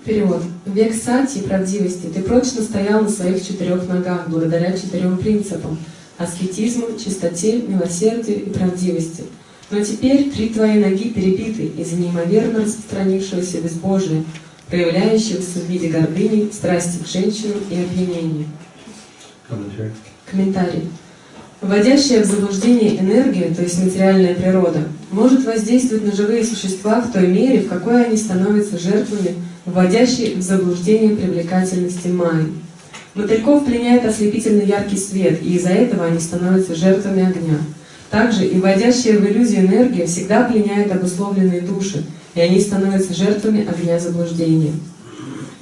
Перевод. В век сати и правдивости ты прочно стоял на своих 4 ногах благодаря 4 принципам – аскетизму, чистоте, милосердию и правдивости. Но теперь 3 твои ноги перебиты из-за неимоверно распространившегося безбожия, проявляющегося в виде гордыни, страсти к женщинам и опьянения. Комментарий. Вводящая в заблуждение энергия, то есть материальная природа, может воздействовать на живые существа в той мере, в какой они становятся жертвами, вводящей в заблуждение привлекательности майи. Мотыльков пленяет ослепительно яркий свет, и из-за этого они становятся жертвами огня. Также и вводящая в иллюзию энергия всегда пленяет обусловленные души, и они становятся жертвами огня заблуждения.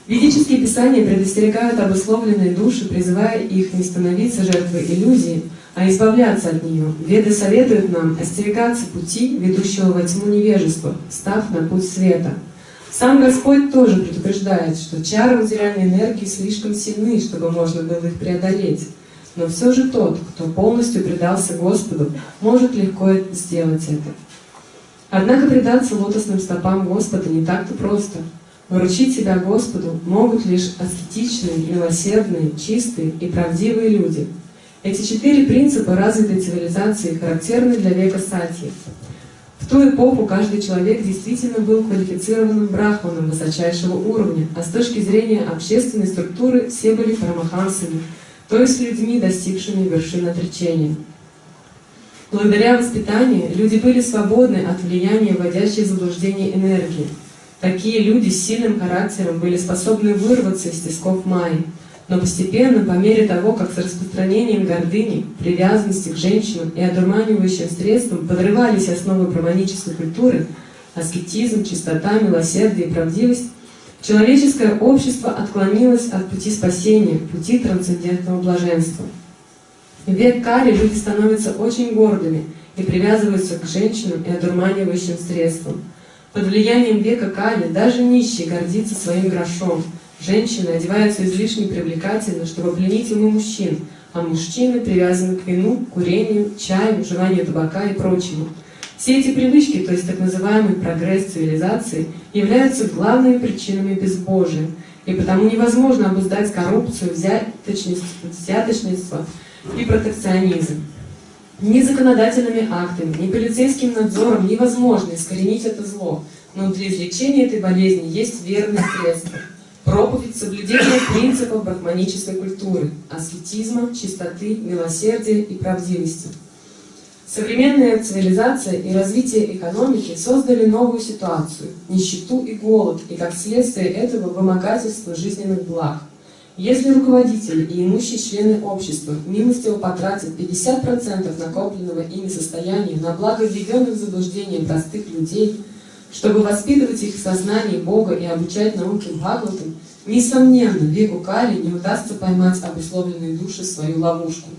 Ведические писания предостерегают обусловленные души, призывая их не становиться жертвой иллюзии, а избавляться от нее. Веды советуют нам остерегаться пути, ведущего во тьму невежества, став на путь света. Сам Господь тоже предупреждает, что чары материальной энергии слишком сильны, чтобы можно было их преодолеть. Но все же тот, кто полностью предался Господу, может легко сделать это. Однако предаться лотосным стопам Господа не так-то просто. Вручить себя Господу могут лишь аскетичные, милосердные, чистые и правдивые люди. Эти 4 принципа развитой цивилизации характерны для века сати. В ту эпоху каждый человек действительно был квалифицированным брахманом высочайшего уровня, а с точки зрения общественной структуры все были парамахансами, то есть людьми, достигшими вершин отречения. Благодаря воспитанию люди были свободны от влияния вводящей в заблуждение энергии. Такие люди с сильным характером были способны вырваться из тисков майи, но постепенно, по мере того, как с распространением гордыни, привязанности к женщинам и одурманивающим средствам подрывались основы браманической культуры, аскетизм, чистота, милосердие и правдивость, человеческое общество отклонилось от пути спасения, пути трансцендентного блаженства. В век Кали люди становятся очень гордыми и привязываются к женщинам и одурманивающим средствам. Под влиянием века Кали даже нищий гордится своим грошом. Женщины одеваются излишне привлекательно, чтобы пленить умы мужчин, а мужчины привязаны к вину, курению, чаю, жеванию табака и прочему. Все эти привычки, то есть так называемый прогресс цивилизации, являются главными причинами безбожия, и потому невозможно обуздать коррупцию, взяточничество и протекционизм. Ни законодательными актами, ни полицейским надзором невозможно искоренить это зло, но для излечения этой болезни есть верное средство. Проповедь соблюдения принципов брахманической культуры, аскетизма, чистоты, милосердия и правдивости. Современная цивилизация и развитие экономики создали новую ситуацию – нищету и голод, и как следствие этого вымогательство жизненных благ. Если руководители и имущие члены общества милостиво потратят 50% накопленного ими состояния на благо введенных в заблуждение простых людей, чтобы воспитывать их в сознании Бога и обучать науке Бхагаватам, несомненно, веку Кали не удастся поймать обусловленные души в свою ловушку.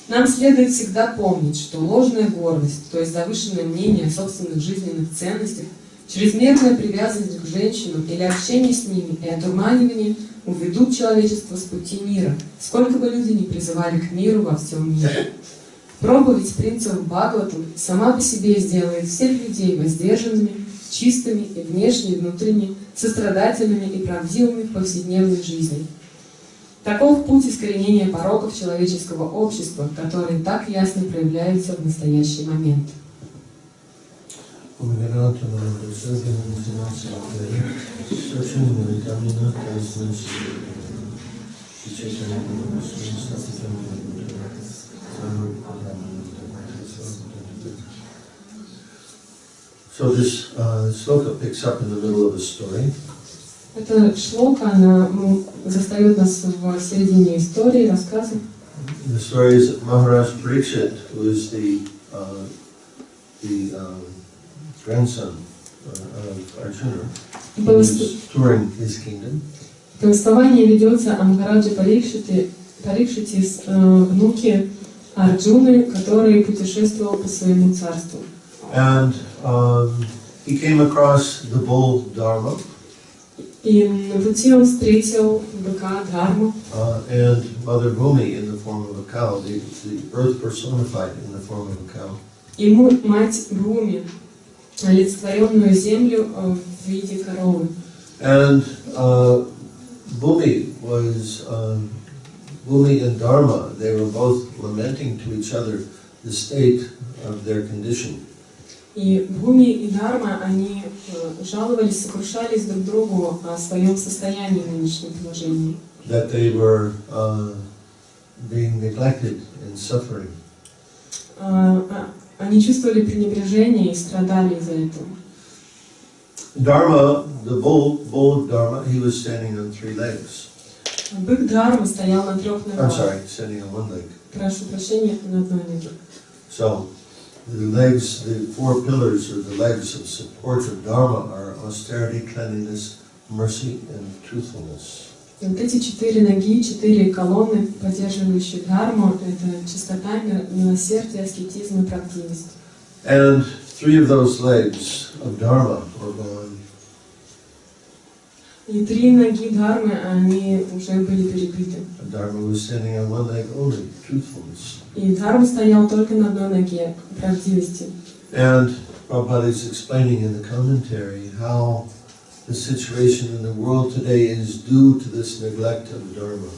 Нам следует всегда помнить, что ложная гордость, то есть завышенное мнение о собственных жизненных ценностях, чрезмерная привязанность к женщинам или общение с ними и одурманивание уведут человечество с пути мира, сколько бы люди ни призывали к миру во всем мире. Проповедь принципов Бхагаватам сама по себе сделает всех людей воздержанными, чистыми и внешне, и внутренне, сострадательными и правдивыми в повседневной жизни. Таков путь искоренения пороков человеческого общества, которые так ясно проявляются в настоящий момент. So this sloka picks up in the middle of a story. Эта шлока, она застает нас в середине истории, рассказа. The story is that Maharaj Parikshit, who is the grandson of Arjuna, is touring his kingdom. Повествование ведется о Махараджи Парикшите, внуке Арджуны, который путешествовал по своему царству. And he came across the bull Dharma. И на пути он встретил быка Дхарму. And Mother Bhumi in the form of a cow, the earth personified in the form of a cow. И мать Бхуми, олицетворенную землю в виде коровы. And Bhumi and Dharma, they were both lamenting to each other the state of their condition. И Бхуми и Дharma, они жаловались, сокрушались друг другу о своем состоянии нынешнем положении. That they were being neglected and suffering. Они чувствовали пренебрежение и страдали из-за этого. Dharma, the bull of Dharma, he was standing on 3 legs. Бык Дхармы стоял на 3 I'm ногах. sorry, standing on 1 leg. Прошу прощения, на одной ноге. So, the legs, the 4 pillars or the legs of support of Dharma are austerity, cleanliness, mercy, and truthfulness. И вот эти 4 ноги, 4 колонны, поддерживающие Дхарму, это чистота, милосердие, аскетизм и правдивость. And 3 of those legs of Dharma were gone. И 3 ноги Дхармы, они уже были перебиты. Dharma was standing on 1 leg only, truthfulness. И Дхарма стоял только на одной ноге, правдивости. And Prabhupada is explaining in the commentary how the situation in the world today is due to this neglect of Dharma.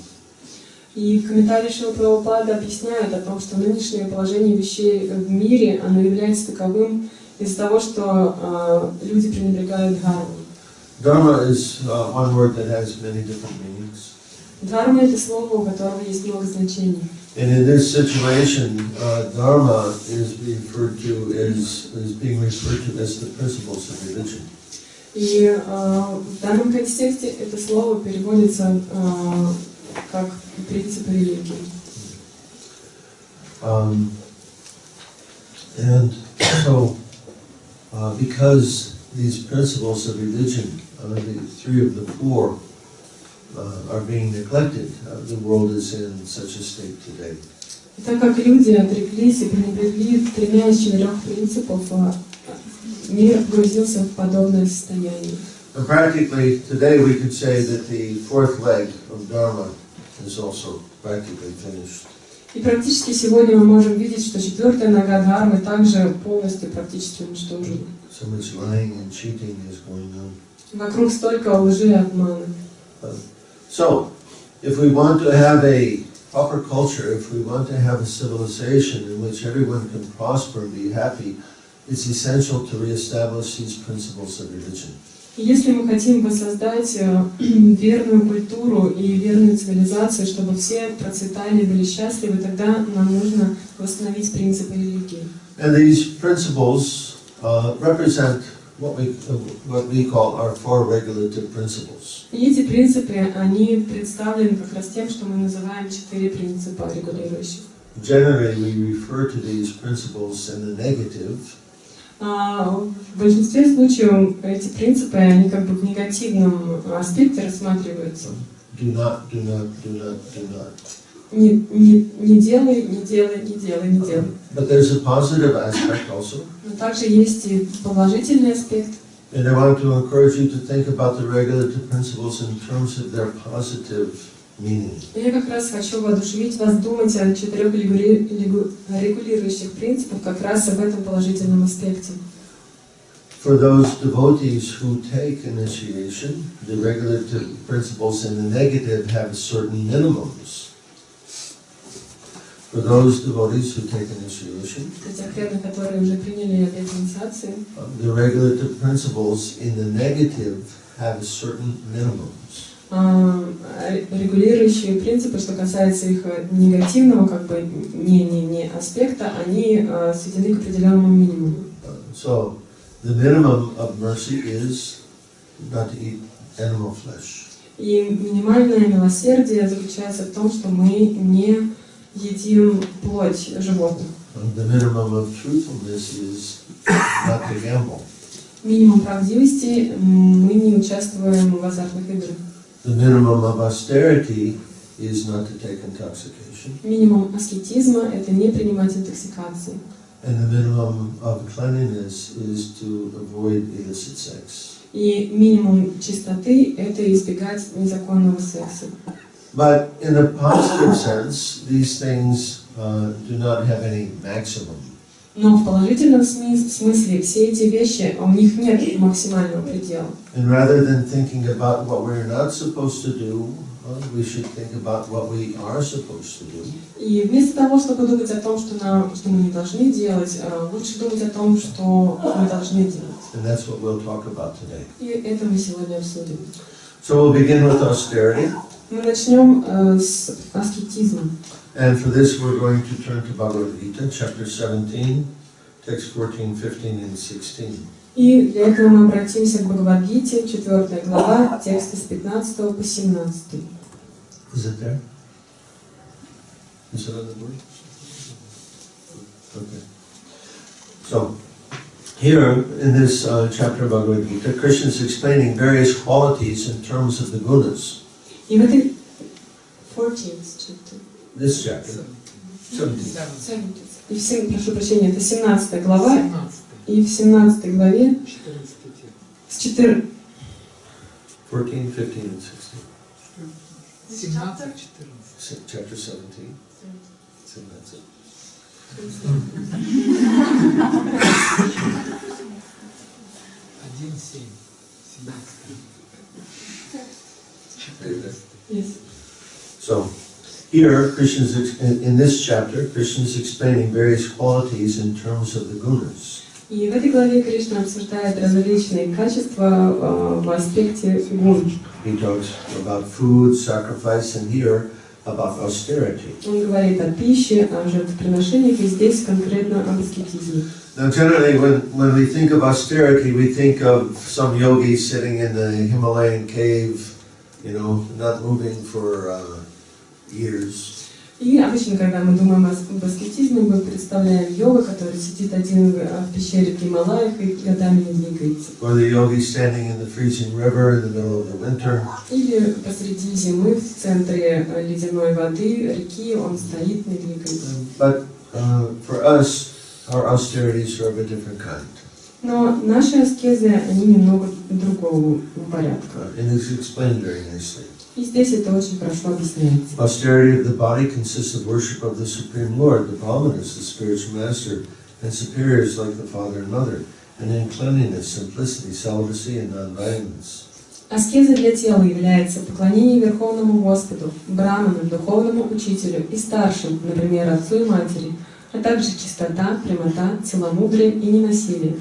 И в комментарии Шрилы Прабхупады объясняют о том, что нынешнее положение вещей в мире, оно является таковым из-за того, что люди пренебрегают Дхармой. Dharma is one word that has many different meanings. Дхарма — это слово, у которого есть много значений. And in this situation, Dharma is being referred to as the principles of religion. И в данном контексте это слово переводится как принципа религии. And so, because these principles of religion, the 3 of the 4, are being neglected, the world is in such a state today. И так как люди отреклись и пренебрегли 3 из 4 принципов, мир погрузился в подобное состояние. And practically today we could say that the 4th leg of Dharma is also practically finished. И практически сегодня мы можем видеть, что 4-я нога Дхармы также полностью практически уничтожена. So much lying and cheating is going on. Вокруг столько лжи и обмана. So, if we want to have a proper culture, if we want to have a civilization in which everyone can prosper and be happy, it's essential to reestablish these principles of religion. Если мы хотим воссоздать верную культуру и верную цивилизацию, чтобы все процветали и были счастливы, тогда нам нужно восстановить принципы религии. And these principles represent what we call our 4 regulative principles. И эти принципы, они представлены как раз тем, что мы называем 4 принципа регулирующих. Generally, we refer to these principles in the negative. В большинстве случаев эти принципы, они как бы в негативном аспекте рассматриваются. Do not, do not, do not, do not. Не делай, не делай, не делай, не делай. But there's a positive aspect also. Но также есть и положительный аспект. And I want to encourage you to think about the regulative principles in terms of their positive meaning. Я как раз хочу воодушевить вас думать о 4 регулирующих принципах как раз об этом положительном аспекте. For those devotees who take initiation, the regulative principles in the negative have certain minimums. For those devotees who take initiation, the regulative principles in the negative have certain minimums. Регулирующие принципы, что касается их негативного, как бы не аспекта, они сведены к определенному минимуму. So the minimum of mercy is not to eat animal flesh. И минимальное милосердие заключается в том, что мы не едим плоть животных. The minimum of truthfulness is not to gamble. Минимум правдивости, мы не участвуем в азартных играх. The minimum of austerity is not to take intoxication. Минимум аскетизма – это не принимать интоксикации. And the minimum of cleanliness is to avoid illicit sex. И минимум чистоты – это избегать незаконного секса. But in a positive sense, these things do not have any maximum. Но в положительном смысле все эти вещи, у них нет максимального предела. And rather than thinking about what we're not supposed to do, we should think about what we are supposed to do. И вместо того, чтобы думать о том, что мы не должны делать, лучше думать о том, что мы должны делать. And that's what we'll talk about today. И это мы сегодня обсудим. So we'll begin with austerity. Мы начнем с аскетизма. And for this we're going to turn to Bhagavad-Gita, chapter 17, text 14, 15, and 16. И для этого мы обратимся к Бхагавад-Гите, 4 глава, тексты с 15 по 17. Is it there? Is it on the board? Okay. So, here in this chapter of Bhagavad-Gita, Krishna is explaining various qualities in terms of the gunas. И в этой 14th chapter. This chapter. 17. Прошу прощения, это 17 глава, и в 17 главе с 14. 14, 15, and 16. 17, 14. Chapter 17. 17. Yes. So, here, in this chapter, Krishna is explaining various qualities in terms of the gunas. И в этой главе Кришна обсуждает различные качества в аспекте гун. He talks about food, sacrifice, and here about austerity. Он говорит о пище, о жертвоприношениях, и здесь конкретно об аскетизме. Now, generally, when we think of austerity, we think of some yogi sitting in the Himalayan cave, not moving for years. И обычно, когда мы думаем об аскетизме, мы представляем йога, который сидит один в пещере в Гималаях и годами не двигается. Or the yogi standing in the freezing river in the middle of the winter. Или посреди зимы в центре ледяной воды, реки, он стоит, не двигается. But for us, our austerities are of a different kind. Но наши аскезы, они немного другого порядка. And it's explained very nicely. И здесь это очень хорошо объясняется. Austerity of the body consists of worship of the Supreme Lord, the Brahmanas, the spiritual master, and superiors like the father and mother, and in cleanliness, simplicity, celibacy, and non-violence. Аскеза для тела является поклонение Верховному Господу, Браманам, духовному учителю и старшим, например, отцу и матери, а также чистота, прямота, целомудрие и ненасилие.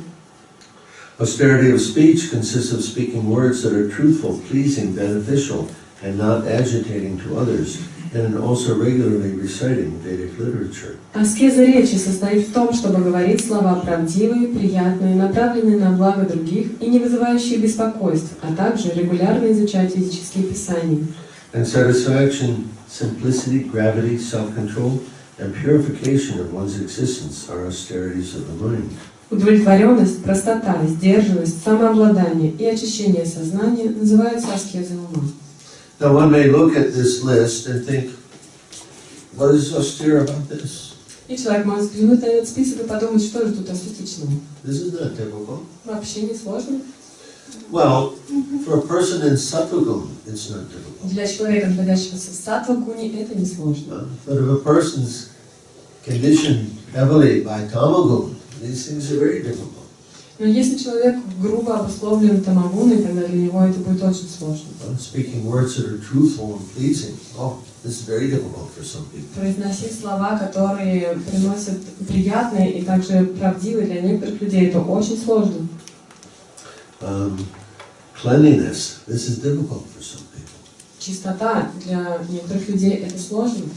Austerity of speech consists of speaking words that are truthful, pleasing, beneficial, and not agitating to others, and also regularly reciting Vedic literature. Аскеза речи состоит в том, чтобы говорить слова правдивые, приятные, направленные на благо других и не вызывающие беспокойств, а также регулярно изучать ведические писания. And satisfaction, simplicity, gravity, self-control, and purification of one's existence are austerities of the mind. Удовлетворенность, простота, сдержанность, самообладание и очищение сознания называются аскезой ума. Now one may look at this list and think, what is austere about this? И человек может взглянуть на этот список и подумать, что же тут аскетичного. This is not difficult. Вообще не сложно. Well, for a person in sattva-guna, it's not difficult. Для человека, находящегося в саттва-гуне, это не сложно. But if a person's conditioned heavily by tama-guna, these things are very difficult. Но если человек грубо обусловлен тамагуной, тогда для него это будет очень сложно. Speaking words that are truthful and pleasing, this is very difficult for some people. Произносить слова, которые приносят приятные и также правдивые для некоторых людей, это очень сложно. Cleanliness, this is difficult for some people. Чистота для некоторых людей это сложно.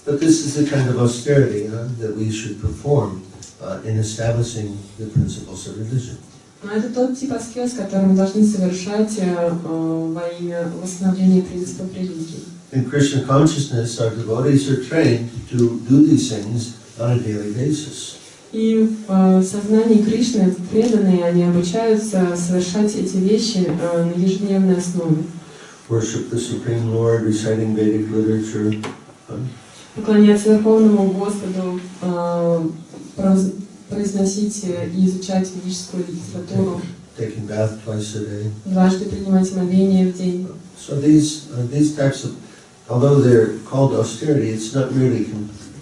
But this is the kind of austerity that we should perform in establishing the principles of religion. Но это тот тип аскез, который мы должны совершать во имя восстановления принципов религии. In Krishna consciousness, our devotees are trained to do these things on a daily basis. И в сознании Кришны преданные, они обучаются совершать эти вещи на ежедневной основе. Worship the Supreme Lord, reciting Vedic literature. Поклоняться Верховному Господу, произносить и изучать ведическую литературу. Taking bath twice a day. Дважды принимать омовение в день. So these types of, although they're called austerity, it's not really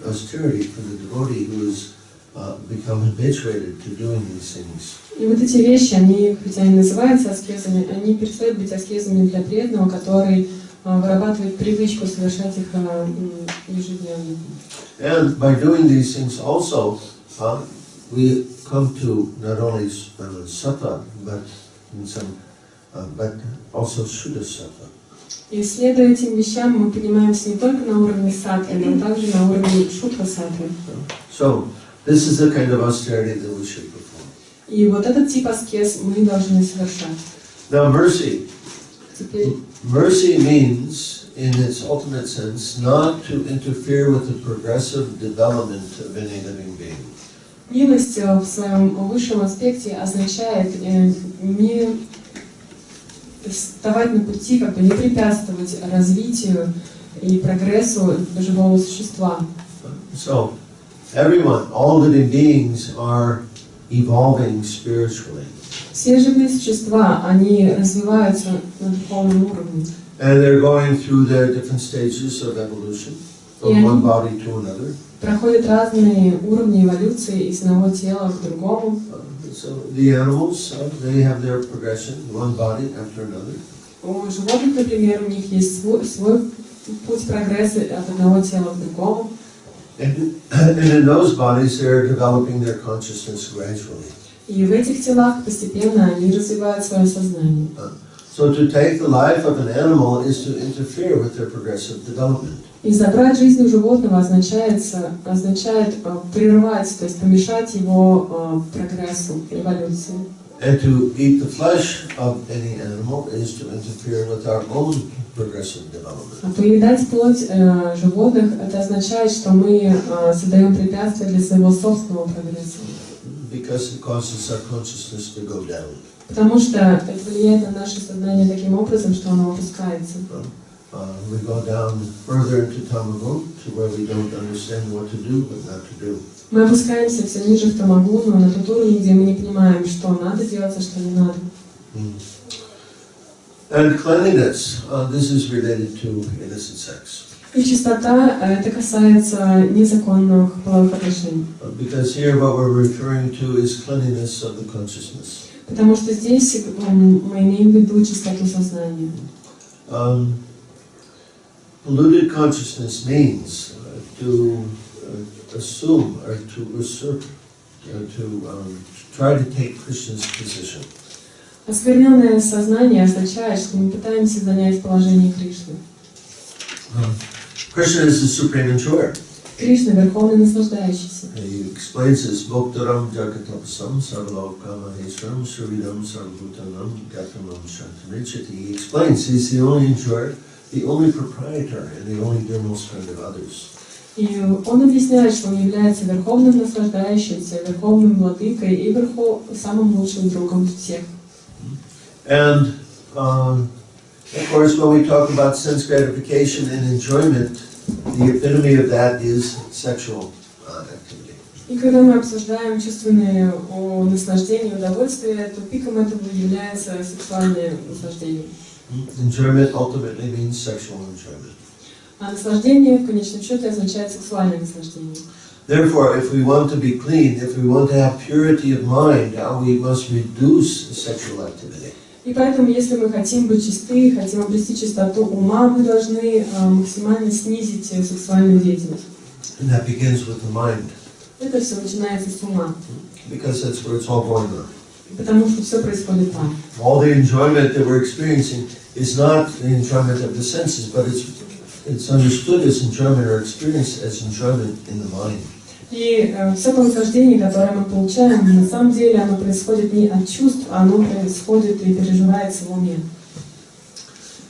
austerity for the devotee who is become habituated to doing these things. И вот эти вещи, они, хотя и называются аскезами, они перестают быть аскезами для преданного, который вырабатывает привычку совершать их ежедневно. And by doing these things also, we come to not only sattva, but also shuddha sattva. И следуя этим вещам, мы поднимаемся не только на уровне саттвы, но также на уровне шудха саттвы. So, this is the kind of austerity that we should perform. И вот этот тип аскез мы должны совершать. Now, mercy. Теперь, Mercy means, in its ultimate sense, not to interfere with the progressive development of any living being. милость в своем высшем аспекте означает не вставать на пути, как бы не препятствовать развитию и прогрессу живого существа. So, everyone, all living beings are evolving spiritually. Все живые существа, они развиваются на духовном уровне. And they're going through their different stages of evolution, from one body to another. Проходят разные уровни эволюции из одного тела к другому. So the animals, they have their progression, one body after another. У животных, например, у них есть свой путь прогресса от одного тела к другому. And in those bodies, they're developing their consciousness gradually. И в этих телах постепенно они развивают свое сознание. So to take the life of an animal is to interfere with their progressive development. И забрать жизнь у животного означает прервать, то есть помешать его прогрессу, эволюции. And to eat the flesh of any animal is to interfere with our own progressive development. А поедать плоть животных, это означает, что мы создаем препятствия для своего собственного прогресса. Because it causes our consciousness to go down. Потому что это влияет на наше сознание таким образом, что оно опускается. We go down further into tamagun, to where we don't understand what to do, but not to do. Мы опускаемся все ниже в тамагуну, на тот уровень, где мы не понимаем, что надо делать, а что не надо. And cleanliness, this is related to illicit sex. И чистота, это касается незаконных половых отношений. Because here what we're referring to is cleanliness of the consciousness. Потому что здесь мы имеем в виду чистоту сознания. Polluted consciousness means to assume or to usurp, to try to take Krishna's position. Оскверненное сознание означает, что мы пытаемся занять положение Кришны. Krishna is the supreme enjoyer. Кришна — верховный наслаждающийся. He explains this, Bhoktaram Jagatapasam Sarvalokama Heswaram Suridam Sarvabhutanam Gatamam Shantamrichati. He explains he's the only enjoyer, the only proprietor, and the only dearmost friend of others. И он объясняет, что он является верховным наслаждающимся, верховным владыкой и самым лучшим другом всех. And of course, when we talk about sense gratification and enjoyment, the epitome of that is sexual activity. И когда мы обсуждаем чувственные наслаждения и удовольствия, то пиком этого является сексуальное наслаждение. Enjoyment ultimately means sexual enjoyment. А наслаждение в конечном счете означает сексуальное наслаждение. Therefore, if we want to be clean, if we want to have purity of mind, we must reduce sexual activity. И поэтому, если мы хотим быть чисты, хотим обрести чистоту ума, мы должны максимально снизить сексуальную деятельность. And that begins with the mind. Это все начинается с ума. Because that's where it's all going on. Потому что все происходит там. All the enjoyment that we're experiencing is not the enjoyment of the senses, but it's understood as enjoyment or experienced as enjoyment in the mind. И все то наслаждение, которое мы получаем, на самом деле оно происходит не от чувств, а оно происходит и переживается в уме.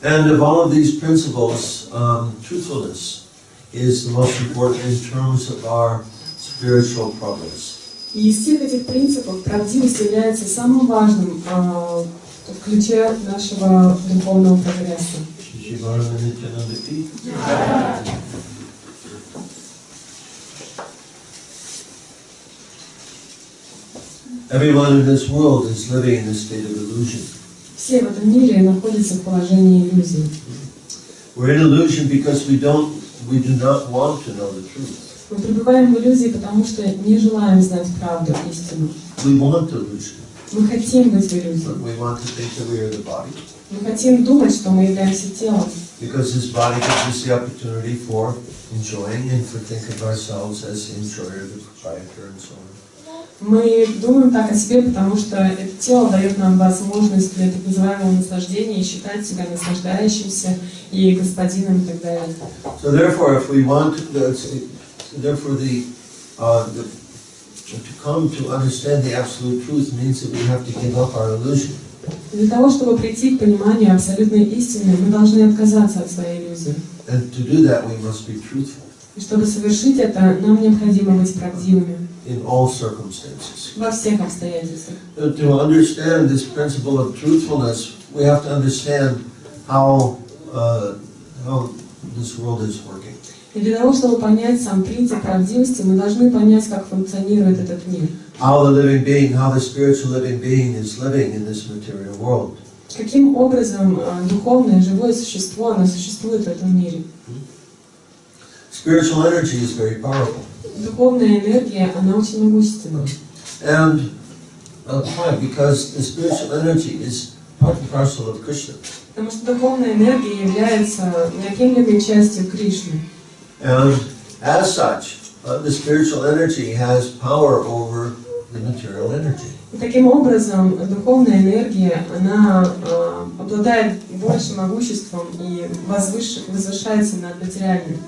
And of all of these principles, truthfulness is the most important in terms of our spiritual progress. И из всех этих принципов правдивость является самым важным в ключе нашего духовного прогресса. Everyone in this world is living in a state of illusion. Все в этом мире находятся в положении иллюзии. We're in illusion because we do not want to know the truth. Мы пребываем в иллюзии, потому что не желаем знать правду, истину. We want delusion. Мы хотим быть в иллюзии. We want to think that we are the body. Мы хотим думать, что мы являемся телом. Because this body gives us the opportunity for enjoying and for thinking of ourselves as the enjoyer, the proprietor, and so on. Мы думаем так о себе, потому что это тело дает нам возможность для так называемого наслаждения и считать себя наслаждающимся и господином и так далее. So therefore, if we want to come to understand the absolute truth means that we have to give up our illusion. Для того, чтобы прийти к пониманию абсолютной истины, мы должны отказаться от своей иллюзии. And to do that, we must be truthful. И чтобы совершить это, нам необходимо быть правдивыми. In all circumstances. Во всех обстоятельствах. To understand this principle of truthfulness, we have to understand how this world is working. И для того, чтобы понять сам принцип правдивости, мы должны понять, как функционирует этот мир. How the living being, how the spiritual living being is living in this material world. Каким образом духовное живое существо, оно существует в этом мире? Spiritual energy is very powerful. Духовная энергия, она очень могущественна. And why? Because the spiritual energy is part and parcel of Krishna. Потому что духовная энергия является неотъемлемой частью Кришны. And as such, the spiritual energy has power over the material energy. И таким образом, духовная энергия, она обладает большим могуществом и возвышается над материальным.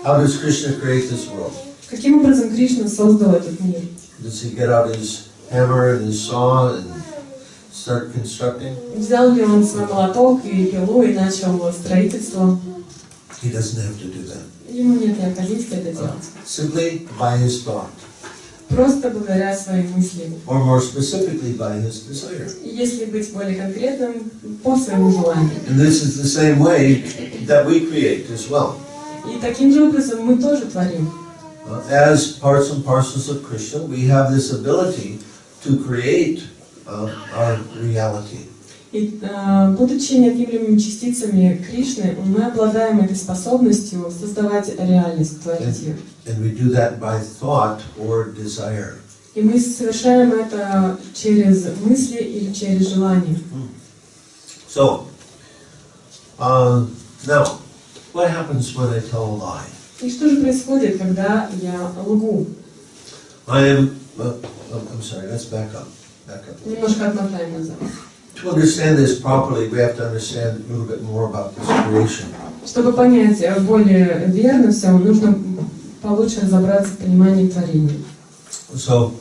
How does Krishna create this world? Каким образом Кришна создал этот мир? Does he get out his hammer and his saw and start constructing? Взял ли он свой молоток и пилу и начал строительство? He doesn't have to do that. Ему нет необходимости это делать. Simply by his thought. Просто благодаря своим мыслям. Or more specifically by his desire. И если быть более конкретным, по своему желанию. And this is the same way that we create as well. И таким же образом мы тоже творим. As parts and parcels of Krishna, we have this ability to create our reality. И будучи неотъемлемыми частицами Кришны, мы обладаем этой способностью создавать реальность, творить ее. And we do that by thought or desire. И мы совершаем это через мысли или через желание. So, now, what happens when I tell a lie? И что же происходит, когда я лгу? I'm sorry, let's back up. Немножко отмотаем назад. To understand this properly, we have to understand a little bit more about this creation. Чтобы понять более верно все, нужно получше разобраться в понимании творения. So,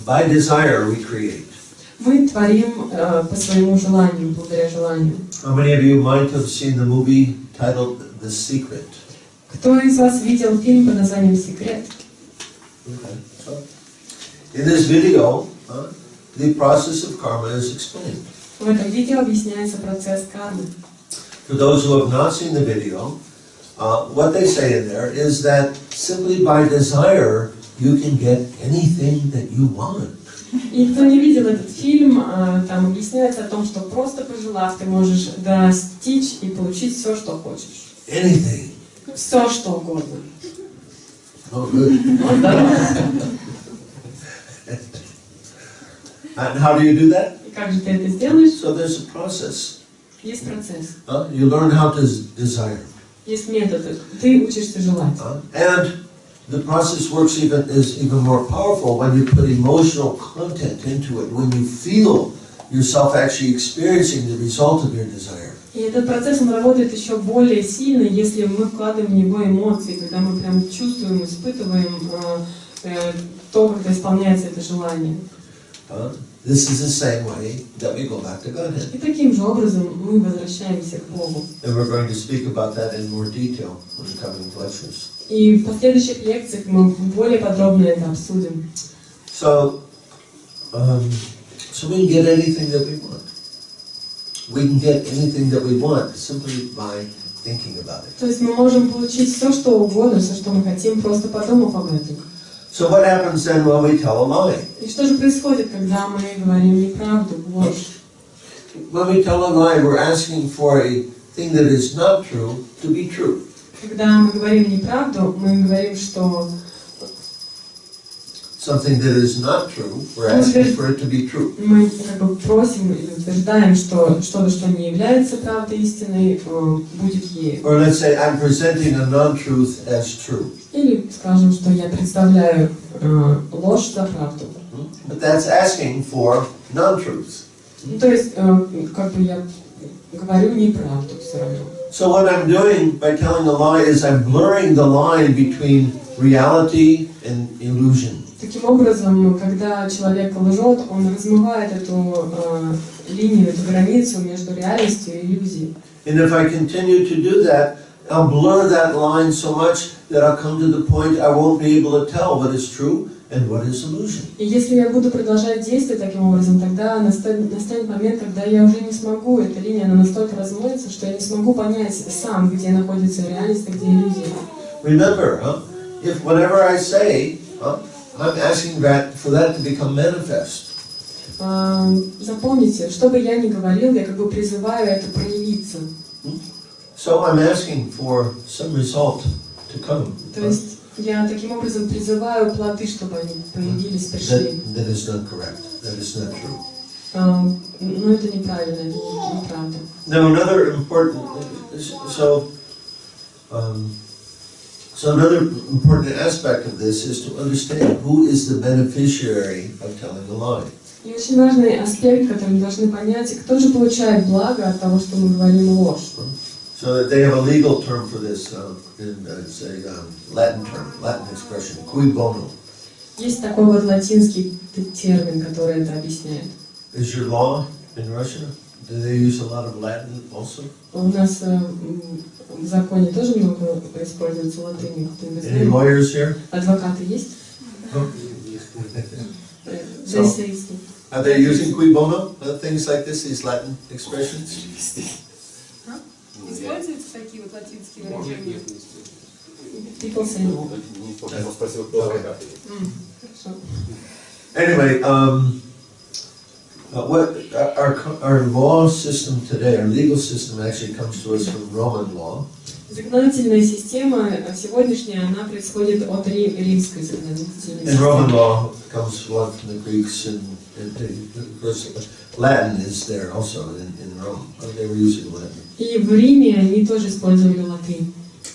by desire we create. Мы творим по своему желанию, благодаря желанию. How many of you might have seen the movie titled The Secret? Кто из вас видел фильм под названием «Секрет»? Okay. So, in this video, the process of karma is explained. В этом видео объясняется процесс кармы. For those who have not seen the video, what they say in there is that simply by desire you can get anything that you want. И кто не видел этот фильм, там объясняется о том, что просто пожелав, ты можешь достичь и получить все, что хочешь. Anything. Все, что угодно. Oh, good. And how do you do that? И как же ты это сделаешь? So there's a process. Есть процесс. You learn how to desire. Есть методы. Ты учишься желать. And the process works is even more powerful when you put emotional content into it, when you feel yourself actually experiencing the result of your desire. И этот процесс, он работает еще более сильно, если мы вкладываем в него эмоции, когда мы прям чувствуем, испытываем то, как исполняется это желание. This is the same way that we go back to Godhead. И таким же образом мы возвращаемся к Богу. And we're going to speak about that in more detail in the coming lectures. И в последующих лекциях мы более подробно это обсудим. So we can get anything that we want. We can get anything that we want simply by thinking about it. То есть мы можем получить все, что угодно, все, что мы хотим, просто подумав об этом. So what happens then when we tell a lie? И что же происходит, когда мы говорим неправду, ложь? When we tell a lie, we're asking for a thing that is not true to be true. Когда мы говорим неправду, мы говорим, что something that is not true, we're asking for it to be true. Мы как бы просим или утверждаем, что что-то, что не является правдой истинной, будет ею. Or let's say I'm presenting a non-truth as true. Или скажем, что я представляю ложь за правду. But that's asking for non-truth. То есть, как бы я говорю неправду все равно. So what I'm doing by telling a lie is I'm blurring the line between reality and illusion. Таким образом, когда человек лжет, он размывает эту линию, эту границу между реальностью и иллюзией. And if I continue to do that, I'll blur that line so much that I'll come to the point I won't be able to tell what is true and what is illusion. И если я буду продолжать действовать таким образом, тогда настанет момент, когда я уже не смогу, эта линия она настолько размоется, что я не смогу понять сам, где находится реальность, а где иллюзия. Remember, if whatever I say, I'm asking that for that to become manifest. Запомните, что бы я ни говорил, я как бы призываю это проявиться. So I'm asking for some result to come. То есть я таким образом призываю плоды, чтобы они появились, пришли. That is not correct. That is not true. Но это неправильно, это неправда. Now another important, so another important aspect of this is to understand who is the beneficiary of telling a lie. И очень важный аспект, который мы должны понять, кто же получает благо от того, что мы говорим ложь. So they have a legal term for this, it's a Latin term, Latin expression, cui bono. Есть такой вот латинский термин, который это объясняет. Is your law in Russia? Do they use a lot of Latin also? У нас в законе тоже много используется латыни. Any lawyers here? Адвокаты есть? So, are they using cui bono? Things like this, these Latin expressions? Используются такие вот латинские выражения? People say no. Anyway, what our law system today, our legal system actually comes to us from Roman law. Законодательная система сегодняшняя, она происходит от римской законодательной And Roman law comes from the Greeks and of course Latin is there also in Rome. They were using Latin. И в Риме они тоже использовали латынь.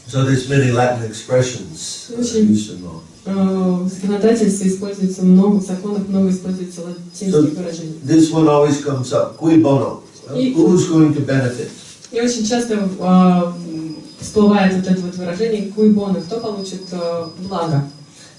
So there's many Latin expressions used in law. В законодательстве используется много, в законах много используется латинских выражений. This one always comes up, cui bono. Who's going to benefit? И очень часто всплывает вот это вот выражение cui bono, кто получит благо.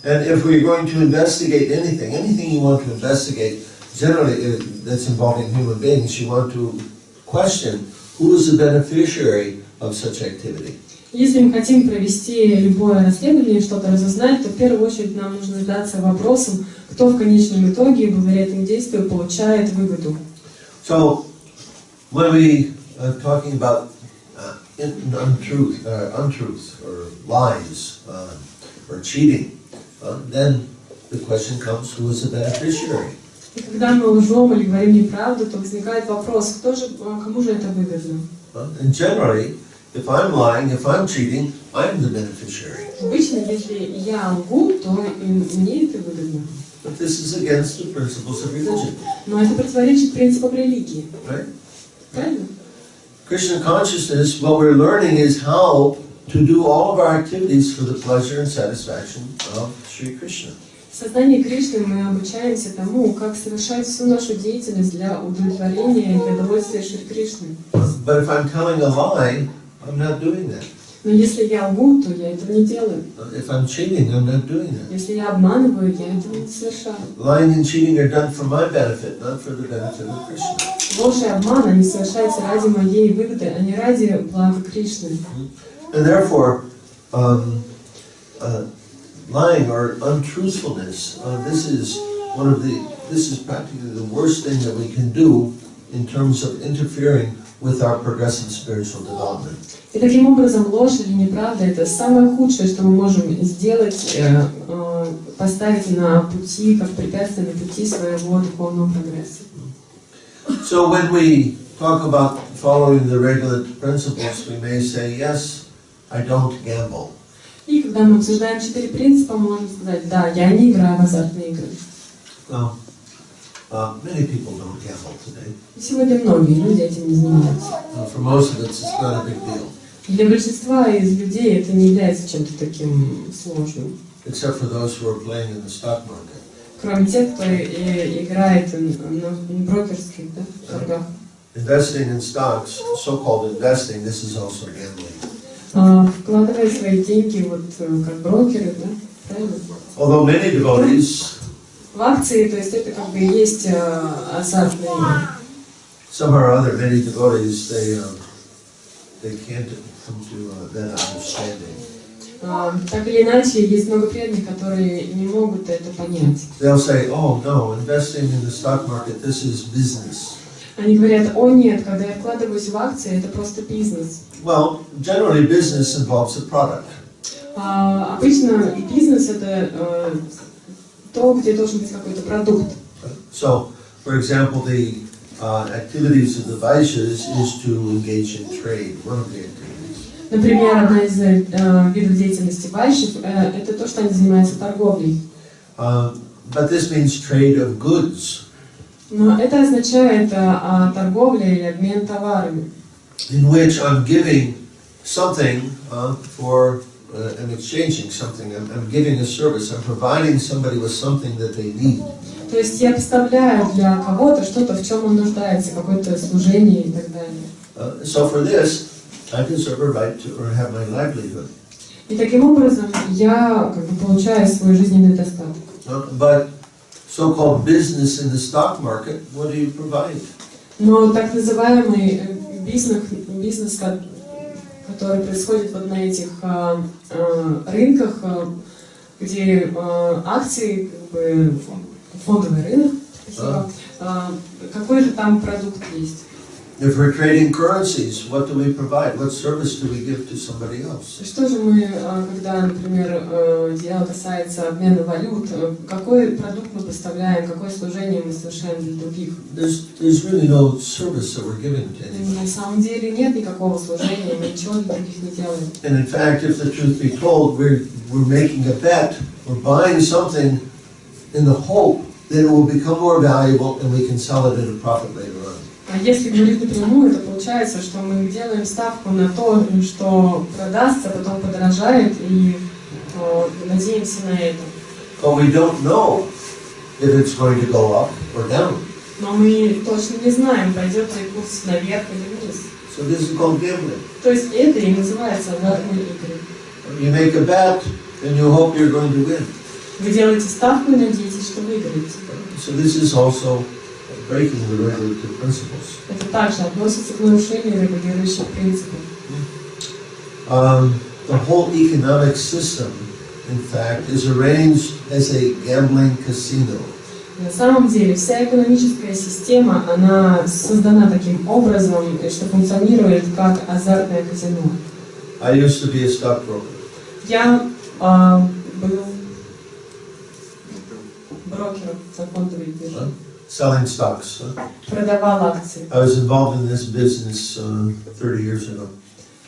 And if we're going to investigate anything you want to investigate, generally that's involving human beings, you want to question who is the beneficiary of such activity. Если мы хотим провести любое расследование, что-то разузнать, то в первую очередь нам нужно задаться вопросом, кто в конечном итоге благодаря этому действию получает выгоду. So, when we are talking about untruth or lies or cheating, then the question comes, who is the beneficiary? И когда мы лжем или говорим неправду, то возникает вопрос, кому же это выгодно? And generally, if I'm lying, if I'm cheating, I'm the beneficiary. Обычно, если я лгу, то мне это выгодно. But this is against the principles of religion. Но это противоречит принципам религии. Right? Правильно? Krishna consciousness, what we're learning is how to do all of our activities for the pleasure and satisfaction of Sri Krishna. В сознании Кришны мы обучаемся тому, как совершать всю нашу деятельность для удовлетворения и для удовольствия Шри Кришны. But if I'm telling a lie, I'm not doing that. Но если я лгу, то я этого не делаю. If I'm cheating, I'm not doing that. Если я обманываю, я этого не совершаю. Lying and cheating are done for my benefit, not for the benefit of Krishna. Ложь и обман, они совершаются ради моей выгоды, а не ради блага Кришны. And therefore, lying or untruthfulness, this is practically the worst thing that we can do in terms of interfering with our progressive spiritual development. И таким образом ложь или неправда – это самое худшее, что мы можем сделать, поставить на пути, как препятствие на пути своего духовного прогресса. So when we talk about following the regular principles, we may say, yes, I don't gamble. И когда мы обсуждаем 4 принципа, мы можем сказать, да, я не играю в азартные игры. Well, many people don't gamble today. Сегодня многие люди этим не занимаются. For most of us, it's not a big deal. Для большинства из людей это не является чем-то таким сложным. Except for those who are playing in the stock market. Кроме тех, кто играет на брокерских, да, торгах. Investing in stocks, so-called investing, this is also gambling. Вкладывая свои деньги вот как брокеры, да, правильно? Although many devotees, в акции, то есть это как бы и есть азартные игры. somehow or other, many devotees, they can't come to that understanding. Так или иначе, есть много преданных, которые не могут это понять. They'll say, "Oh no, investing in the stock market, this is business." Они говорят, о нет, когда я вкладываюсь в акции, это просто бизнес. Well, generally business involves a product. Обычно бизнес это то, где должен быть какой-то продукт. So, for example, the activities of the Vaishyas is to engage in trade, one of the activities. Например, одна из видов деятельности вайшев это то, что они занимаются торговлей. But this means trade of goods. Но это означает торговля или обмен товарами. In which I'm giving something for and exchanging something. I'm giving a service. I'm providing somebody with something that they need. То есть я поставляю для кого-то что-то, в чем он нуждается, какое-то служение и так далее. So for this, I deserve a right to or have my livelihood. И таким образом я как бы получаю свой жизненный достаток. But so-called business in the stock market, what do you provide? Но так называемый бизнес, который происходит вот на этих рынках, где акции, как бы фондовый рынок, какой же там продукт есть? If we're trading currencies, what do we provide? What service do we give to somebody else? Что же мы, когда, например, дело касается обмена валют, какой продукт мы поставляем, какое служение мы совершаем для других? There's really no service that we're giving to anyone. На самом деле нет никакого служения, мы ничего для других не делаем. And in fact, if the truth be told, we're making a bet, we're buying something in the hope that it will become more valuable and we can sell it at a profit later on. А если говорить напрямую, то получается, что мы делаем ставку на то, что продастся, потом подорожает, и надеемся на это. But we don't know if it's going to go up or down. Но мы точно не знаем, пойдет ли курс наверх или вниз. So this is called gambling. То есть это и называется азартные игры. You make a bet and you hope you're going to win. Вы делаете ставку и надеетесь, что выиграете. So this is also breaking the regulative principles. Это также относится к нарушению регулирующих принципов. The whole economic system, in fact, is arranged as a gambling casino. На самом деле, вся экономическая система, она создана таким образом, что функционирует как азартное казино. I used to be a stockbroker. Я был брокером за фондовые биржи. Selling stocks. Продавал акции. I was involved in this business 30 years ago.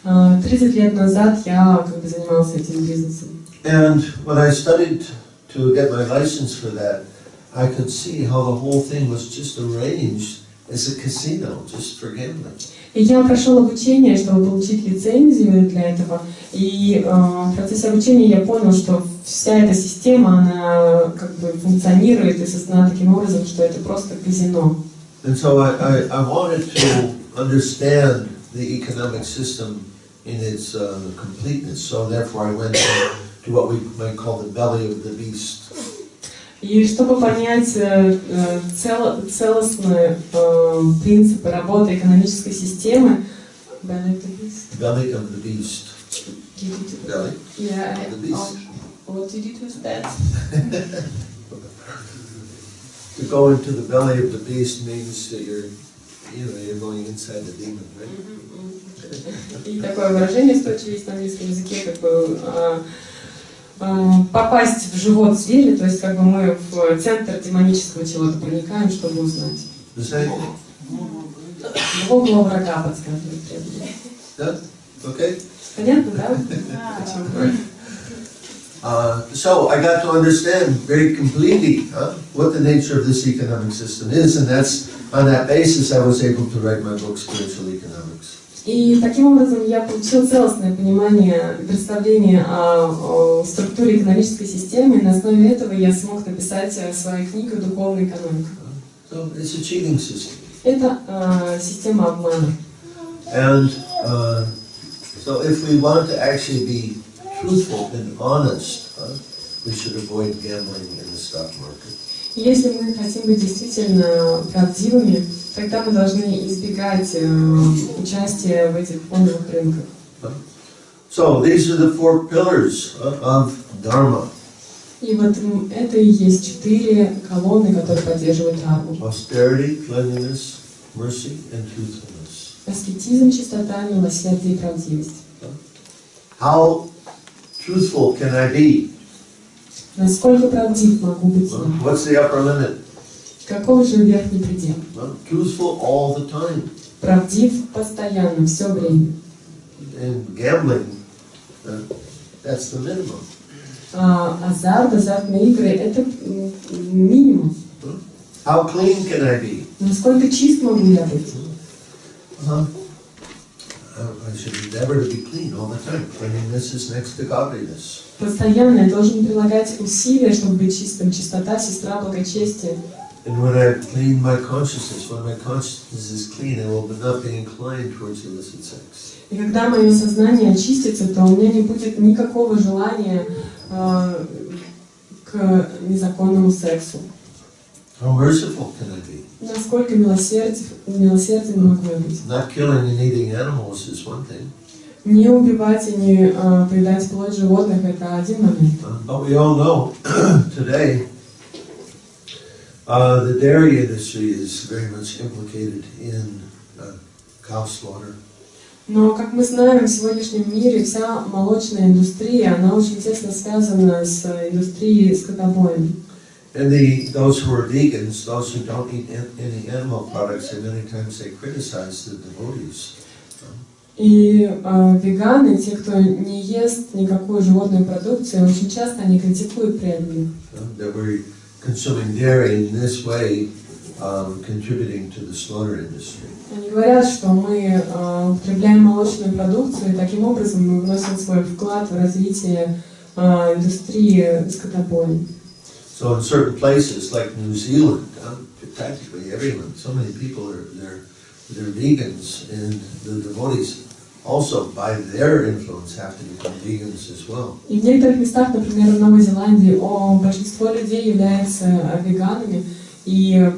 30 лет назад я как бы занимался этим бизнесом. And when I studied to get my license for that, I could see how the whole thing was just arranged as a casino, just for gambling. И я прошел обучение, чтобы получить лицензию для этого. И в процессе обучения я понял, что вся эта система, она как бы функционирует и создана таким образом, что это просто казино. And so I wanted to understand the economic system in its completeness. So therefore I went to what we might call the belly of the beast. И чтобы понять целостные принципы работы экономической системы, Belly of the beast. Belly of the beast. What did you do with that? To go into the belly of the beast means that you're going inside the demon, right? И такое выражение устойчиво есть на английском языке, как бы попасть в живот зверя, то есть как бы мы в центр демонического чего-то проникаем, чтобы узнать. Глубокого врага подсказывает преданный. Okay? Понятно, да? So I got to understand very completely what the nature of this economic system is, and that's on that basis I was able to write my book, Spiritual Economics. И таким образом я получил целостное понимание, представление о структуре экономической системы, и на основе этого я смог написать свою книгу «Духовная экономика». So it's a cheating system. Это система обмана. And so if we want to actually be truthful and honest, we should avoid gambling in the stock market. Если мы хотим быть действительно правдивыми, тогда мы должны избегать участия в этих фондовых рынках. So these are the four pillars of Dharma. И вот это и есть 4 колонны, которые поддерживают дхарму. Austerity, cleanliness, mercy, and truthfulness. Аскетизм, чистота, милосердие и правдивость. How truthful can I be? Насколько правдив могу быть я? What's the upper limit? Каков же верхний предел? Truthful all the time. Правдив постоянно, все время. And gambling, that's the minimum. Азарт, азартные игры – это минимум. How clean can I be? Насколько чист могу я быть? I should endeavor to be clean all the time. Cleanliness is next to godliness. Постоянно я должен прилагать усилия, чтобы быть чистым. Чистота – сестра благочестия. And when I clean my consciousness, when my consciousness is clean, I will not be inclined towards illicit sex. И когда мое сознание очистится, то у меня не будет никакого желания к незаконному сексу. How merciful can I be? Насколько милосердным могу я быть? Not killing and eating animals is one thing. Не убивать и не поедать плоть животных – это один момент. But we all know today the dairy industry is very much implicated in cow slaughter. Но, как мы знаем, в сегодняшнем мире вся молочная индустрия, она очень тесно связана с индустрией скотобоем. And those who are vegans, those who don't eat any animal products, and many times they criticize the devotees. И веганы, те, кто не ест никакую животную продукцию, очень часто они критикуют преданных. That we're consuming dairy in this way, contributing to the slaughter industry. Они говорят, что мы употребляем молочную продукцию, и таким образом мы вносим свой вклад в развитие индустрии скотобоя. So in certain places like New Zealand, practically everyone, so many people they're vegans, and the devotees also by their influence have to become vegans as well. И в некоторых местах, например, в Новой Зеландии, большинство людей являются веганами, и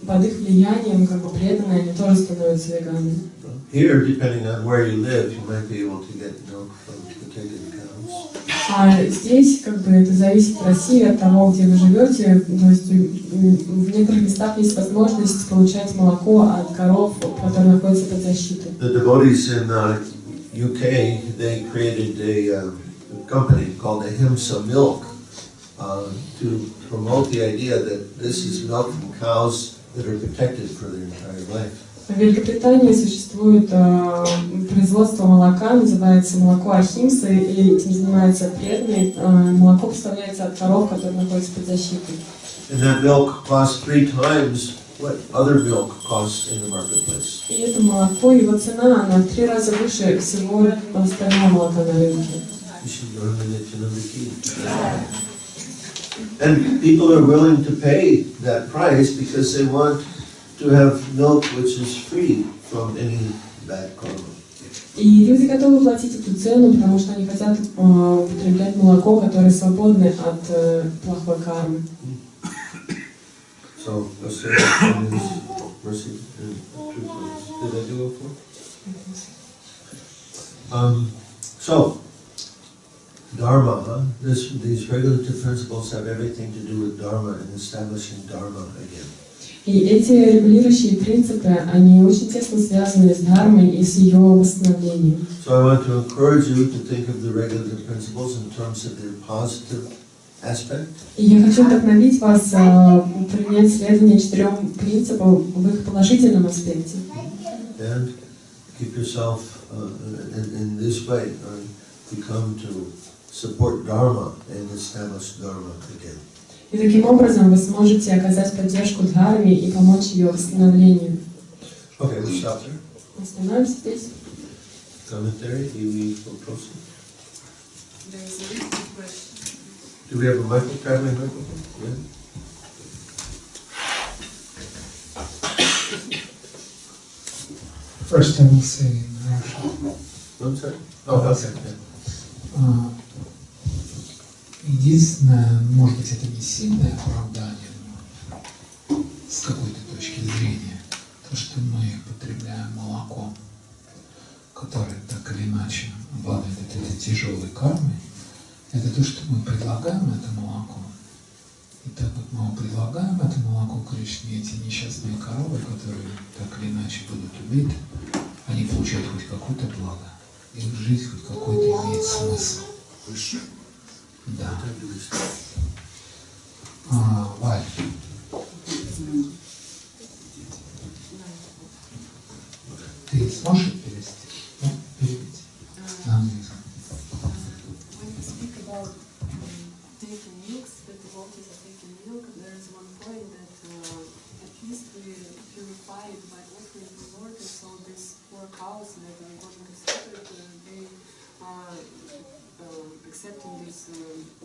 под их влиянием, как бы преданные, они тоже становятся веганами. Here, depending on where you live, you might be able to get milk from protected cows. А здесь, как бы, это зависит от России, от того, где вы живете. То есть в некоторых местах есть возможность получать молоко от коров, которые находятся под защитой. The devotees in UK, they created a company called Ahimsa Milk to promote the idea that this is milk from cows that are protected for their entire life. В Великобритании существует производство молока, называется молоко Ахимса, и этим занимается преданный. Молоко поставляется от коров, которые находятся под защитой. And that milk costs 3 times what other milk costs in the marketplace. И это молоко, его цена, она в 3 раза выше всего остального молока на рынке. And people are willing to pay that price because they want to have milk which is free from any bad karma. И люди готовы платить эту цену, потому что они хотят употреблять молоко, которое свободно от плохой кармы. So, mercy and truthfulness. Did I do it for? So, Dharma, these regulative principles have everything to do with Dharma and establishing Dharma again. И эти регулирующие принципы, они очень тесно связаны с дхармой и с ее восстановлением. So I want to encourage you to think of the regulative principles in terms of their positive aspect. И я хочу вдохновить вас принять следование 4 принципам в их положительном аспекте. And keep yourself in this way, we come to support Dharma and establish Dharma again. И таким образом вы сможете оказать поддержку Дхарме и помочь ее восстановлению. Okay, we'll stop there. Остановимся здесь. Commentary, we will proceed. There is a written question. Do we have a microphone? Traveling microphone? Yeah. First I will say in Russian. I'm sorry? Oh, okay. Единственное, может быть, это не сильное оправдание, но с какой-то точки зрения, то, что мы потребляем молоко, которое так или иначе обладает этой тяжелой кармой, это то, что мы предлагаем это молоко. И так как мы предлагаем это молоко Кришне, эти несчастные коровы, которые так или иначе будут убиты, они получают хоть какое-то благо. Их жизнь хоть какой-то имеет смысл. Да. Валь. Ты сможешь перевести? Да? Перевести. На английском. When you speak about taking milks, that devotees are taking milk, there is one point that at least we purify it by offering the Lord, and so these poor cows that are going to suffer, they are accepting this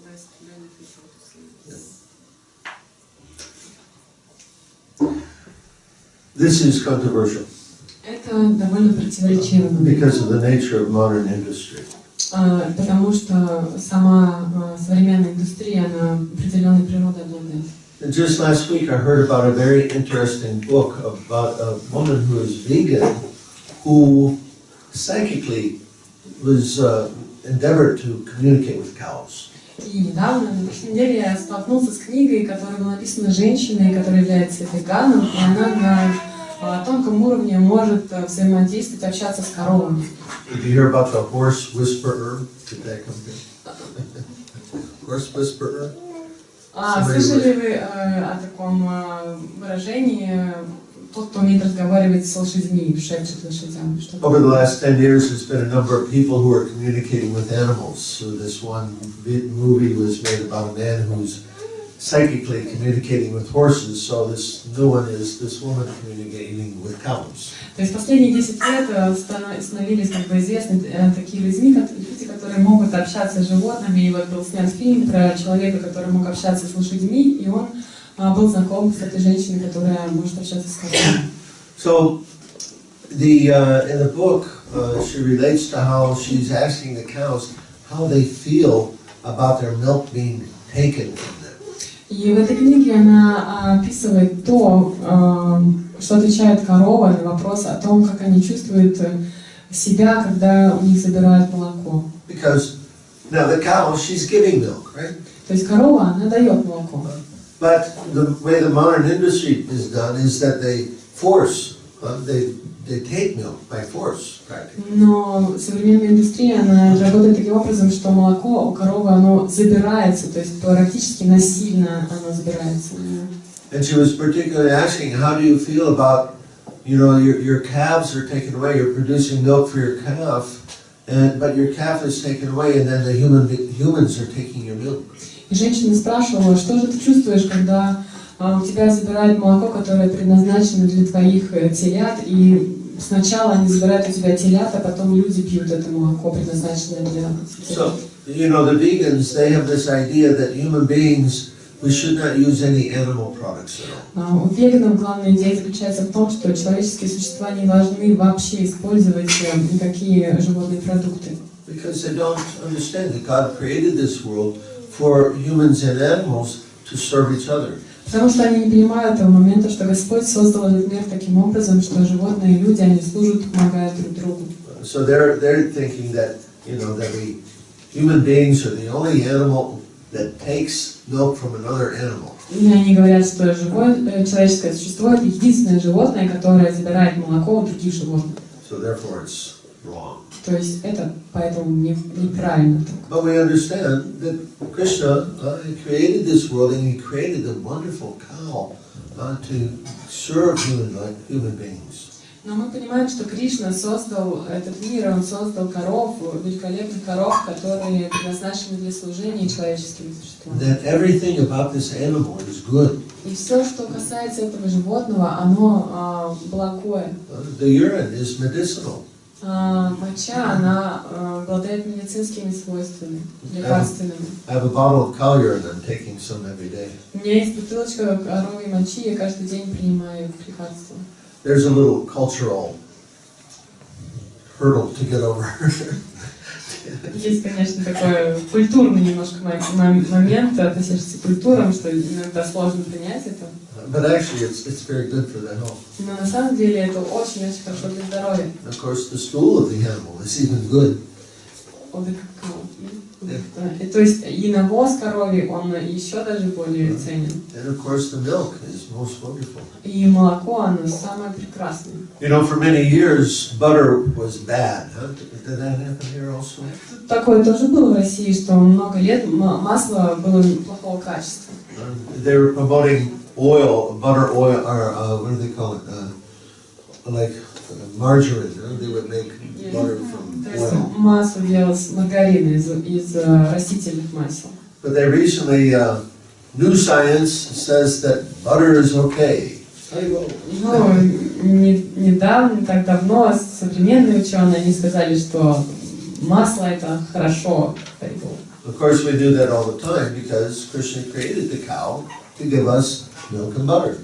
less beneficial to see. This is controversial Это довольно противоречиво. because of the nature of modern industry. Потому что сама современная индустрия, она определенной природой обладает. And just last week I heard about a very interesting book about a woman who is vegan who psychically was endeavored to communicate with cows. И недавно, на прошлой неделе, я столкнулся с книгой, которая была написана женщиной, которая является веганом, и она на тонком уровне может взаимодействовать, общаться с коровами. Did you hear about the horse whisperer? Did that come here? Horse whisperer? Слышали вы о таком выражении, тот, кто умеет разговаривать с лошадьми, шепчет лошадям? Over the last 10 years, there's been a number of people who are communicating with animals. So this one movie was made about a man who's psychically communicating with horses. So this new one is this woman communicating with cows. То есть последние 10 лет становились известны такие люди, которые могут общаться с животными. И вот был снят фильм про человека, который мог общаться с лошадьми, и он был знаком с этой женщиной, которая может общаться с коровами. So in the book, she relates to how she's asking the cows how they feel about their milk being taken from them. И в этой книге она описывает то, что отвечает корова на вопрос о том, как они чувствуют себя, когда у них забирают молоко. Because now the cow, she's giving milk, right? То есть корова, она дает молоко. But the way the modern industry is done is that they force, they take milk by force, practically. Но современная индустрия, она работает таким образом, что молоко у коровы, оно забирается, то есть практически насильно оно забирается. And she was particularly asking, how do you feel about, your calves are taken away, you're producing milk for your calf, but your calf is taken away, and then the humans are taking your milk. И женщина спрашивала, что же ты чувствуешь, когда у тебя забирают молоко, которое предназначено для твоих телят, и сначала они забирают у тебя телят, а потом люди пьют это молоко, предназначенное для телят. So, the vegans, they have this idea that human beings, we should not use any animal products at all. У веганов главная идея заключается в том, что человеческие существа не должны вообще использовать никакие животные продукты. Because they don't understand that God created this world for humans and animals to serve each other. Потому что они не понимают того момента, что Господь создал этот мир таким образом, что животные и люди, они служат, помогают друг другу. So they're thinking that, that human beings are the only animal that takes milk from another animal. И они говорят, что человеческое существо — это единственное животное, которое забирает молоко у других животных. So therefore it's wrong. То есть это поэтому неправильно. But we understand that Krishna created this world, and he created a wonderful cow to serve human beings. Но мы понимаем, что Кришна создал этот мир, он создал коров, великолепных коров, которые предназначены для служения человеческим существам. That everything about this animal is good. И все, что касается этого животного, оно благое. The urine is medicinal. Моча, она обладает медицинскими свойствами, лекарственными. I have a bottle of cow urine. I'm taking some every day. У меня есть бутылочка коровьей мочи, я каждый день принимаю лекарства. There's a little cultural hurdle to get over. Есть, конечно, такой культурный немножко момент, относящийся к культурам, что иногда сложно принять это. But actually, it's very good for the health. Но на самом деле это очень-очень хорошо для здоровья. Of course, the stool of the animal is even good. То есть и навоз коровий, он еще даже более ценен. And of course, the milk is most wonderful. И молоко, оно самое прекрасное. You know, for many years, butter was bad. Huh? Did that happen here also? Такое тоже было в России, что много лет масло было плохого качества. They were promoting oil, butter oil, or what do they call it? Like margarine. Huh? They would make butter from То есть oil. масло делалось маргарин из растительных масел. But they recently, new science says that butter is okay. Ну, недавно, не так давно, современные ученые, они сказали, что масло это хорошо. Of course, we do that all the time because Krishna created the cow to give us milk and butter.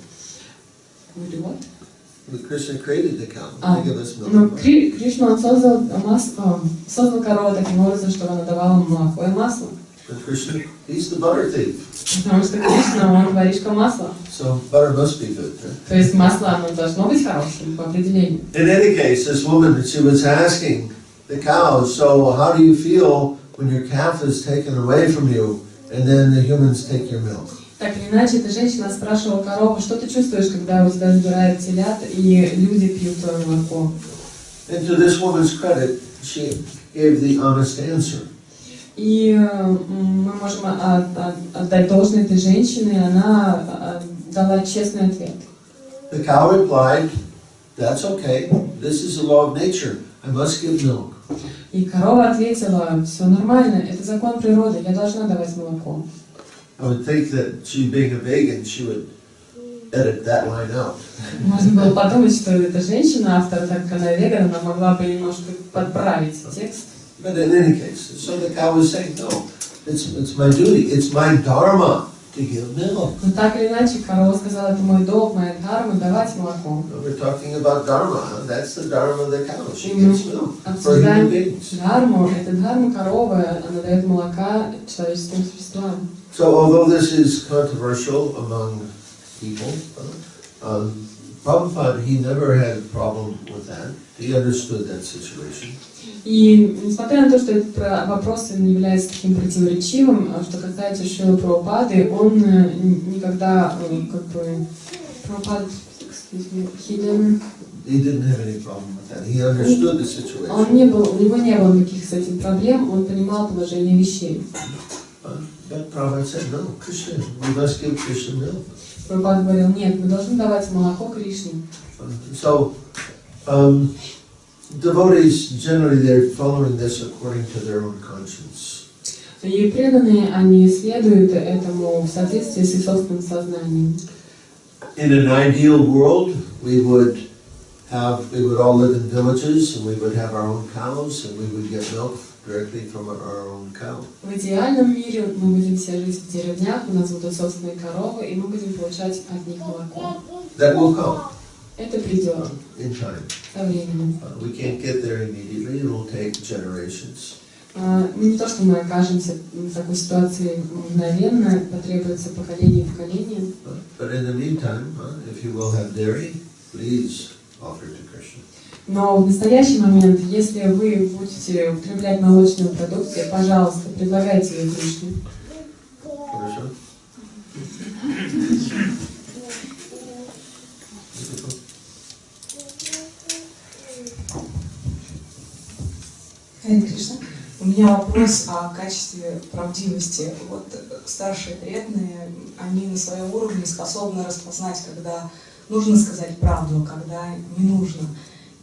Krishna created the cow to give us milk Но and butter. Кришна, он создал корову таким образом, чтобы она давала молоко и масло. But Krishna, he's the butter thief. Потому что Кришна, он воришка масла. So butter must be good, right? То есть масло, оно должно быть хорошим по определению. In any case, this woman, she was asking the cow, so how do you feel when your calf is taken away from you and then the humans take your milk? Так или иначе, эта женщина спрашивала корову, что ты чувствуешь, когда у тебя забирают телят и люди пьют твое молоко? And to this woman's credit, she gave the honest answer. И мы можем отдать должное этой женщине, она дала честный ответ. The cow replied, that's okay, this is the law of nature, I must give milk. И корова ответила, все нормально, это закон природы, я должна давать молоко. I would think that she being a vegan, she would edit that line out. Можно было подумать, что эта женщина, автор, так как она веган, она могла бы немножко подправить текст. But in any case, so the cow was saying, no, it's my duty, it's my dharma to give milk. Но так или иначе, корова сказала, это мой долг, моя дхарма, давать молоко. We're talking about dharma, huh? That's the dharma of the cow, she Мы gives milk for human обсуждаем beings. дхарму, это дхарма коровы, она дает молока человеческим существам. So although this is controversial among people, Prabhupada, he never had a problem with that. He understood that situation. И несмотря на то, что этот вопрос не является таким противоречивым, что касается Шрилы Прабхупады, он никогда как бы Прабхупада, He didn't have any problem with that. He understood the situation. у него не было никаких с этим проблем, он понимал положение вещей. But Prabhupada said, no, Krishna, we must give Krishna milk. Прабхупада говорил, нет, мы должны давать молоко Кришне. So, devotees, generally they're following this according to their own conscience. И преданные, они следуют этому в соответствии с их собственным сознанием. In an ideal world, we would all live in villages, and we would have our own cows, and we would get milk directly from our own cow. В идеальном мире мы будем все жить в деревнях, у нас будут собственные коровы, и мы будем получать от них молоко. That will come Это придет in time. со временем. We can't get there immediately, it will take generations. Не то, что мы окажемся в такой ситуации мгновенно, потребуется поколение и поколение. But in the meantime, if you will have dairy, please offer to Krishna. Но в настоящий момент, если вы будете употреблять молочную продукцию, пожалуйста, предлагайте ее Кришне. Хорошо? Харе Кришна. У меня вопрос о качестве правдивости. Вот старшие преданные, они на своем уровне способны распознать, когда нужно сказать правду, а когда не нужно.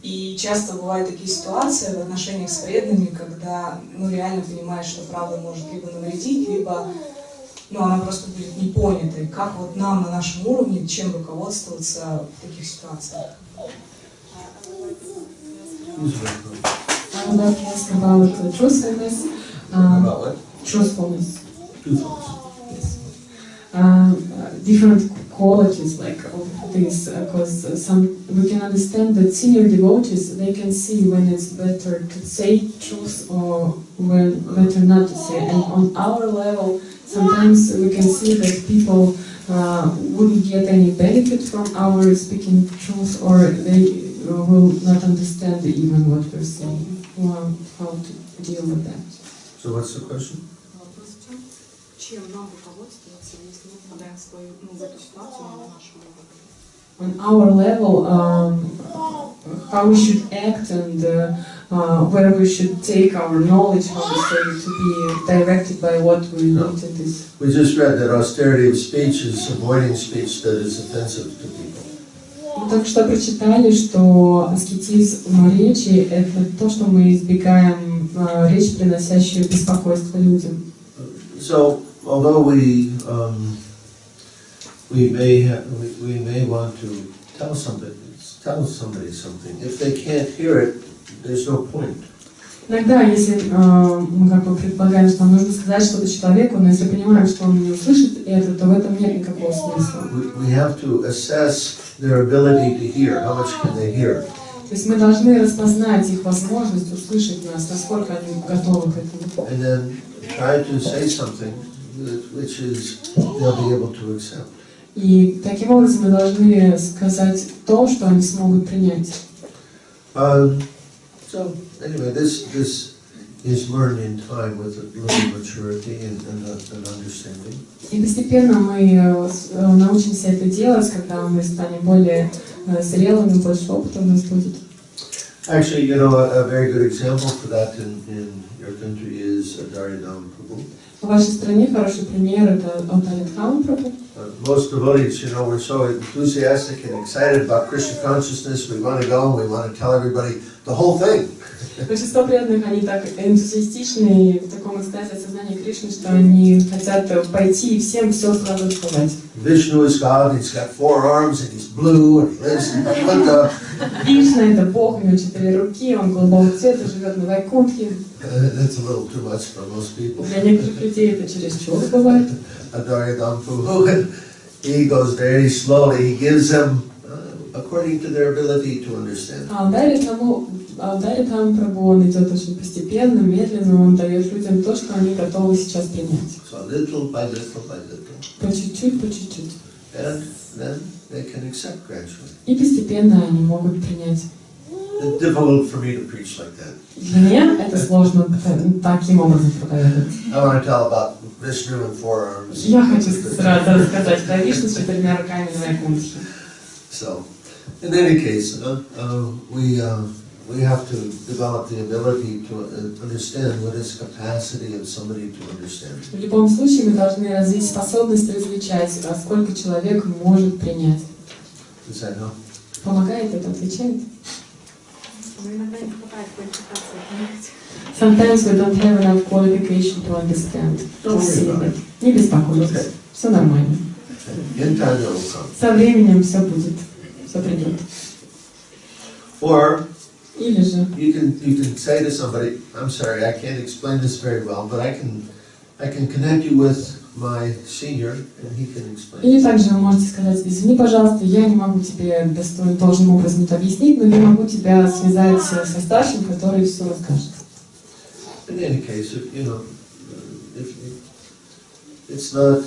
И часто бывают такие ситуации в отношениях с преданными, когда реально понимаешь, что правда может либо навредить, либо она просто будет не понятой. Как вот нам на нашем уровне, чем руководствоваться в таких ситуациях? I would like to ask about truthfulness. About what? Truthfulness. Truthfulness. Yes. Different qualities like of this, because we can understand that senior devotees, they can see when it's better to say truth or when better not to say. And on our level, sometimes we can see that people wouldn't get any benefit from our speaking truth, or they will not understand even what we're saying. How to deal with that. So what's the question? Вопрос в чем? Чем нам руководствоваться, если мы попадаем в эту ситуацию на нашем уровне? On our level, how we should act and where we should take our knowledge, how we say, to be directed by what we need in this. We just read that austerity of speech is avoiding speech that is offensive to people. Мы только что прочитали, что аскетизм речи – это то, что мы избегаем речь, приносящую беспокойство людям. So, although we may want to tell somebody something, if they can't hear it, there's no point. Иногда, если мы как бы предполагаем, что нам нужно сказать что-то человеку, но если понимаем, что он не услышит это, то в этом нет никакого смысла. We have to assess their ability to hear. How much can they hear? То есть мы должны распознать их возможность услышать нас, насколько они готовы к этому. And then try to say something which is they'll be able to accept. И таким образом мы должны сказать то, что они смогут принять. So anyway, this is learned in time with a little maturity and understanding. И постепенно мы научимся это делать, когда мы станем более зрелыми, больше опыта у нас будет. Actually, a very good example for that in your country is Dharidam Prabhu. В вашей стране хороший пример это Дханешвара Прабху. Most devotees, we're so enthusiastic and excited about Krishna consciousness. We want to go and we want to tell everybody the whole thing. Большинство преданных, они так энтузиастичны и в таком экстазе осознания Кришны, что они хотят пойти и всем все сразу сказать. Vishnu is God, he's got 4 arms and he's blue and he lives in Vaikuntha. Кришна это Бог, у него 4 руки, он голубого цвета, живет на Вайкунтхе. That's a little too much for most people. Для некоторых людей это чересчур бывает. Dharidam Prabhu, he goes very slowly, he gives them according to their ability to understand. Дханешвара Прабху, он идет очень постепенно, медленно, он дает людям то, что они готовы сейчас принять. So little by little by little. По чуть-чуть, по чуть-чуть. And then they can accept gradually. И постепенно они могут принять. It's difficult for me to preach like that. Для меня это сложно таким образом проповедовать. I want to tell about Vishnu and 4 arms. Я хочу сразу рассказать про Вишну с 4 руками на Вайкунтхе. So, in any case, we have to develop the ability to understand what is capacity of somebody to understand. В любом случае мы должны развить способность различать, сколько человек может принять. Does that help? Помогает это, отвечает? Но иногда не хватает квалификации понять. Sometimes we don't have enough qualification to understand. Don't worry about it. Не беспокойтесь, все нормально. In time it will come. Со временем все будет, все придет. Or Или же you can say to somebody, I'm sorry, I can't explain this very well, but I can connect you with my senior and he can explain. Или также вы можете сказать: извини, пожалуйста, я не могу тебе должным образом это объяснить, но я могу тебя связать со старшим, который все расскажет. In any case, if it's not,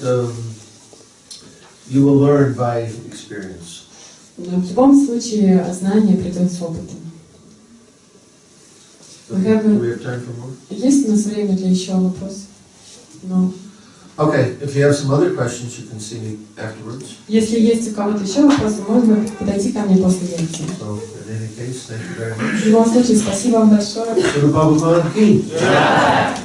you will learn by experience. Но в любом случае знание придет с опытом. Do we have time for more? Есть у нас время для еще вопросов? No. Okay, if you have some other questions, you can see me afterwards. Если есть у кого-то еще вопросы, можно подойти ко мне после лекции. So, in any case, thank you very much. В любом случае, спасибо вам большое. To the Bhagavad-Gita.